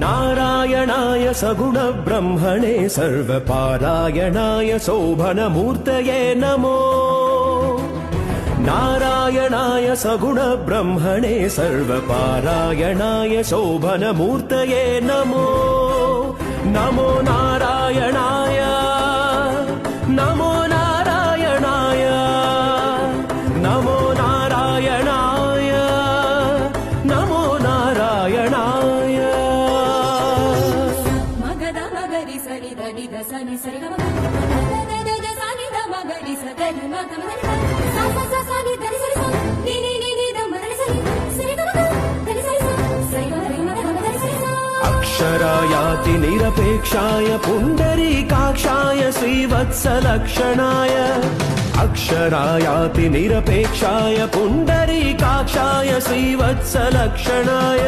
नारायणाय सगुणब्रह्मणे सर्वपारायणाय शोभनमूर्तये नमो नारायणाय सगुणब्रह्मणे सर्वपारायणाय शोभनमूर्तये नमो नमो नारायणाय नमो नारायणाय नमो नारायणाय नमो नारायणाय मगद मगरि सनि धनि ध सनि सरि ग द सनि ध मगरि स धनि मग स स सनि धनि सरि स नि नि नि नि ध मगरि सनि सरि ग धनि सरि स सरि ग रि मग धनि सरि स अक्षरायाति निरपेक्षाय पुण्डरीकाक्षाय श्रीवत्सलक्षणाय अक्षरायाति निरपेक्षाय पुण्डरीकाक्षाय श्रीवत्सलक्षणाय